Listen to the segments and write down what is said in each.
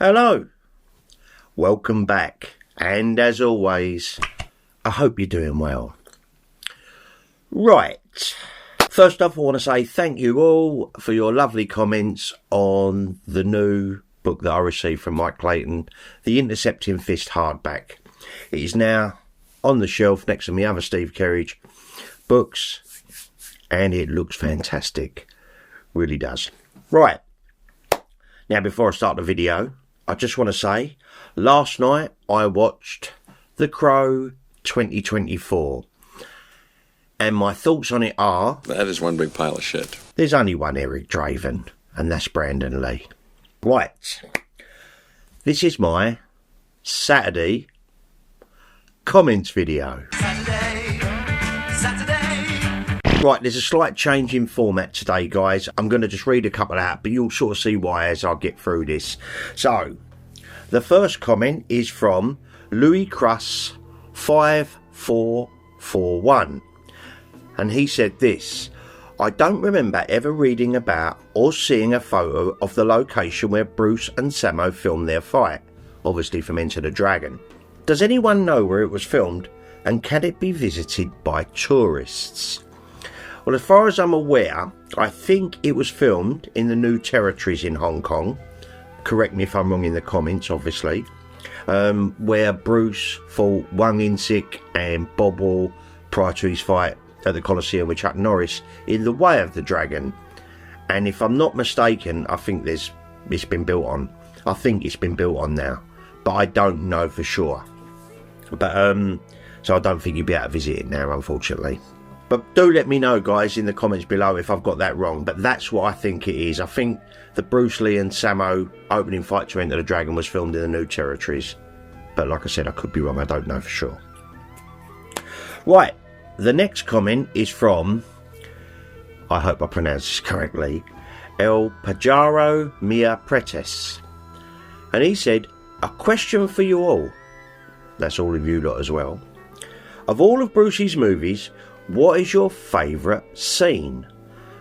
Hello, welcome back, and as always, I hope you're doing well. Right, first off I want to say thank you all for your lovely comments on the new book that I received from Mike Clayton, the Intercepting Fist hardback. It is now on the shelf next to my other Steve Kerridge books, and it looks fantastic, really does. Right, now before I start the video, I just want to say, last night I watched The Crow 2024, and my thoughts on it are... That is one big pile of shit. There's only one Eric Draven, and that's Brandon Lee. Right, this is my Saturday comments video. Saturday. Right, there's a slight change in format today, guys. I'm going to just read a couple out, but you'll sort of see why as I get through this. So, the first comment is from Louis Cruss 5441. And he said this: I don't remember ever reading about or seeing a photo of the location where Bruce and Samo filmed their fight, obviously from Enter the Dragon. Does anyone know where it was filmed, and can it be visited by tourists? Well, as far as I'm aware, I think it was filmed in the New Territories in Hong Kong. Correct me if I'm wrong in the comments, obviously. Where Bruce fought Wang In-sik and Bobble prior to his fight at the Colosseum with Chuck Norris in The Way of the Dragon. And if I'm not mistaken, I think it's been built on. I think it's been built on now, but I don't know for sure. But so I don't think you'll be able to visit it now, unfortunately. But do let me know, guys, in the comments below if I've got that wrong. But that's what I think it is. I think the Bruce Lee and Samo opening fight to Enter the Dragon was filmed in the New Territories. But like I said, I could be wrong. I don't know for sure. Right, the next comment is from, I hope I pronounced this correctly, El Pajaro Mia Pretes. And he said, a question for you all. That's all of you lot as well. Of all of Bruce's movies, what is your favourite scene?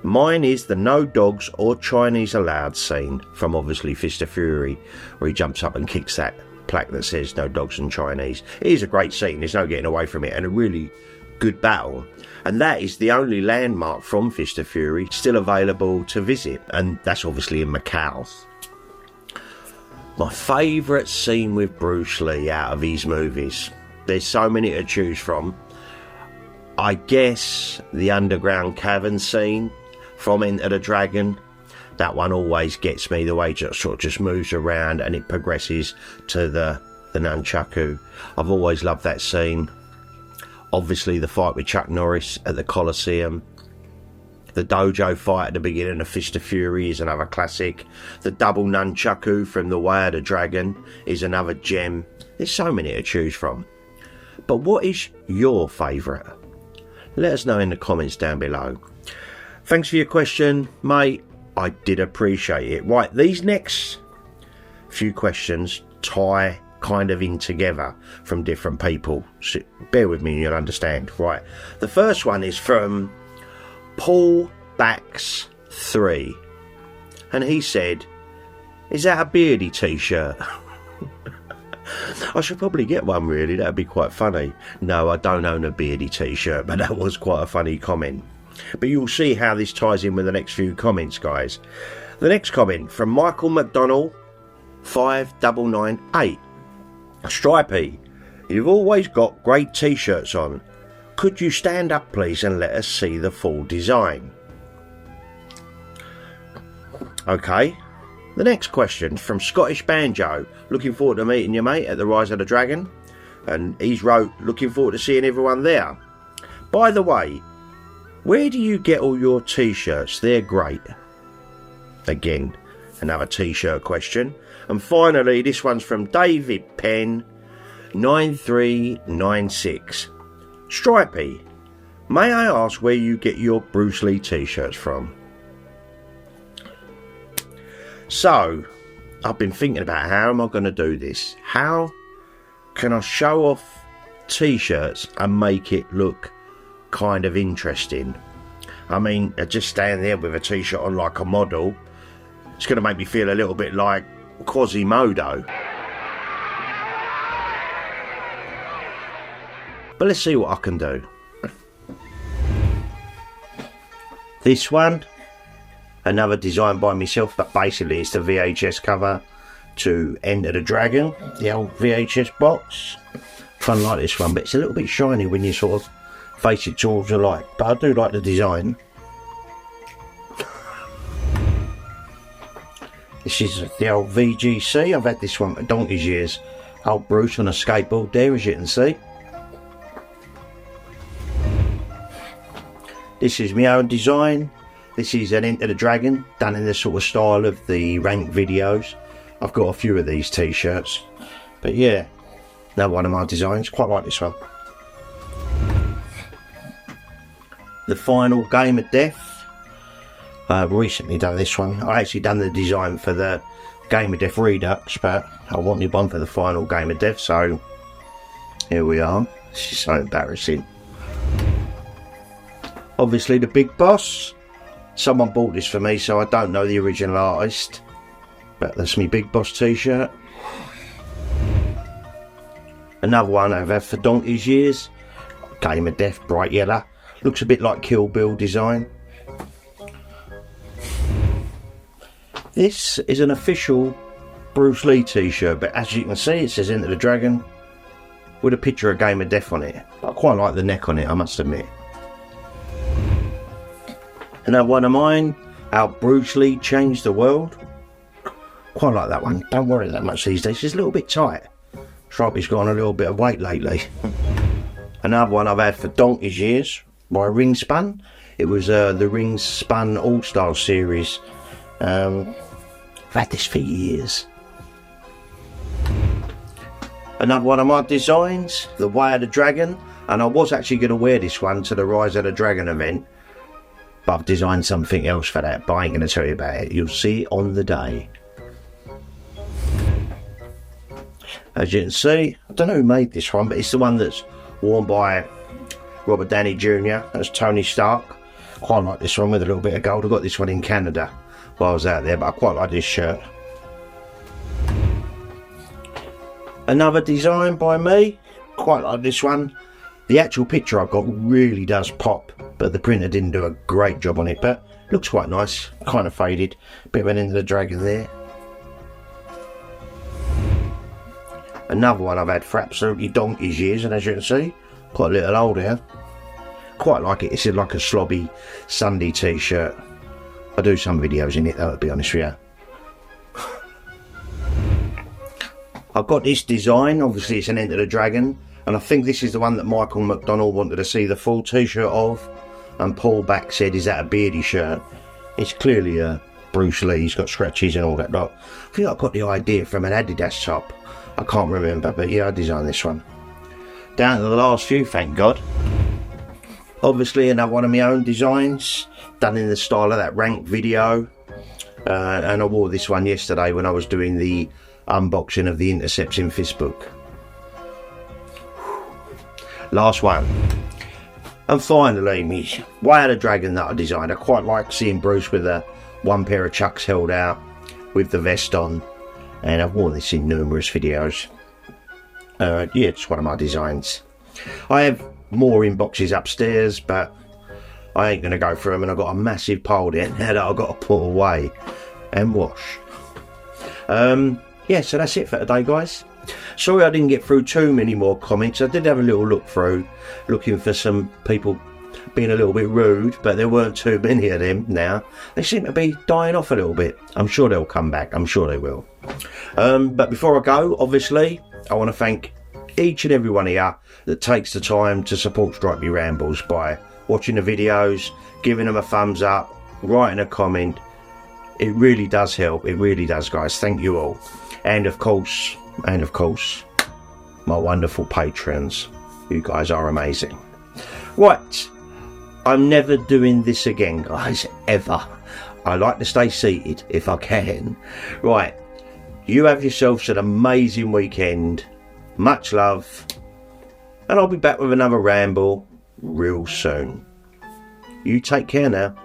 Mine is the no dogs or Chinese allowed scene from obviously Fist of Fury, where he jumps up and kicks that plaque that says no dogs and Chinese. It is a great scene, there's no getting away from it, and a really good battle. And that is the only landmark from Fist of Fury still available to visit, and that's obviously in Macau. My favourite scene with Bruce Lee out of his movies. There's so many to choose from. I guess the underground cavern scene from Enter the Dragon. That one always gets me, the way it sort of just moves around and it progresses to the nunchaku. I've always loved that scene. Obviously the fight with Chuck Norris at the Colosseum. The dojo fight at the beginning of Fist of Fury is another classic. The double nunchaku from The Way of the Dragon is another gem. There's so many to choose from. But what is your favourite? Let us know in the comments down below. Thanks for your question, mate. I did appreciate it. Right, these next few questions tie kind of in together from different people. So bear with me and you'll understand. Right, the first one is from Paul Bax 3. And he said, is that a beardy t-shirt? I should probably get one, really. That'd be quite funny. No, I don't own a beardy t-shirt, but that was quite a funny comment. But you'll see how this ties in with the next few comments, guys. The next comment from Michael McDonald 5998. Stripey, you've always got great t-shirts on. Could you stand up, please, and let us see the full design? Okay. The next question from Scottish Banjo. Looking forward to meeting you, mate, at the Rise of the Dragon. And he's wrote, looking forward to seeing everyone there. By the way, where do you get all your t-shirts? They're great. Again, another t-shirt question. And finally, this one's from David Penn 9396. Stripey, may I ask where you get your Bruce Lee t-shirts from? So, I've been thinking about how am I going to do this? How can I show off t-shirts and make it look kind of interesting? I mean, I just stand there with a t-shirt on like a model. It's going to make me feel a little bit like Quasimodo. But let's see what I can do. This one, another design by myself, but basically it's the VHS cover to Enter the Dragon, the old VHS box. Fun like this one, but it's a little bit shiny when you sort of face it towards the light, but I do like the design. This is the old VGC. I've had this one for donkey's years. Old Bruce on a skateboard there, as you can see. This is my own design. This is an Enter the Dragon, done in the sort of style of the rank videos. I've got a few of these t-shirts, but yeah, another one of my designs. Quite like this one. The final Game of Death. I've recently done this one. I actually done the design for the Game of Death Redux, but I wanted one for the final Game of Death, so here we are. This is so embarrassing. Obviously the big boss. Someone bought this for me, so I don't know the original artist, but that's my big boss t-shirt. Another one I've had for donkey's years. Game of Death, bright yellow. Looks a bit like Kill Bill design. This is an official Bruce Lee t-shirt, but as you can see it says Enter the Dragon with a picture of Game of Death on it. I quite like the neck on it, I must admit. Another one of mine, How Bruce Lee Changed the World. Quite like that one. Don't worry that much these days. It's a little bit tight. Stripey's got on a little bit of weight lately. Another one I've had for donkey's years by Ring Spun. It was the Ring Spun All-Star series. I've had this for years. Another one of my designs, the Way of the Dragon, and I was actually going to wear this one to the Rise of the Dragon event, but I've designed something else for that, but I ain't going to tell you about it. You'll see it on the day. As you can see, I don't know who made this one, but it's the one that's worn by Robert Downey Jr. That's Tony Stark. Quite like this one with a little bit of gold. I got this one in Canada while I was out there, but I quite like this shirt. Another design by me. Quite like this one. The actual picture I've got really does pop, but the printer didn't do a great job on it, but looks quite nice. Kind of faded. Bit of an Enter the Dragon there. Another one I've had for absolutely donkey's years, and as you can see, quite a little old here. Quite like it. It's like a slobby Sunday t-shirt. I do some videos in it though, to be honest with you. I've got this design. Obviously it's an Enter the Dragon, and I think this is the one that Michael McDonald wanted to see the full t-shirt of, and Paul Back said, is that a beardy shirt? It's clearly a Bruce Lee. He's got scratches and all that lot. I think I got the idea from an Adidas top. I can't remember, but yeah, I designed this one. Down to the last few, thank God. Obviously another one of my own designs, done in the style of that rank video, and I wore this one yesterday when I was doing the unboxing of the Intercepts in Fist book. Last one. And finally, me Way of the Dragon that I designed. I quite like seeing Bruce with one pair of chucks held out with the vest on, and I've worn this in numerous videos. Yeah, it's one of my designs. I have more in boxes upstairs, but I ain't going to go through them, and I've got a massive pile there now that I've got to put away and wash. Yeah, so that's it for today, guys. Sorry I didn't get through too many more comments. I did have a little look through, looking for some people being a little bit rude, but there weren't too many of them now. They seem to be dying off a little bit. I'm sure they'll come back. I'm sure they will. But before I go, obviously, I want to thank each and every one of you that takes the time to support Stripey Rambles by watching the videos, giving them a thumbs up, writing a comment. It really does help. It really does, guys. Thank you all. And of course, my wonderful patrons. You guys are amazing. Right. I'm never doing this again, guys, ever. I like to stay seated if I can. Right. You have yourselves an amazing weekend. Much love. And I'll be back with another ramble real soon. You take care now.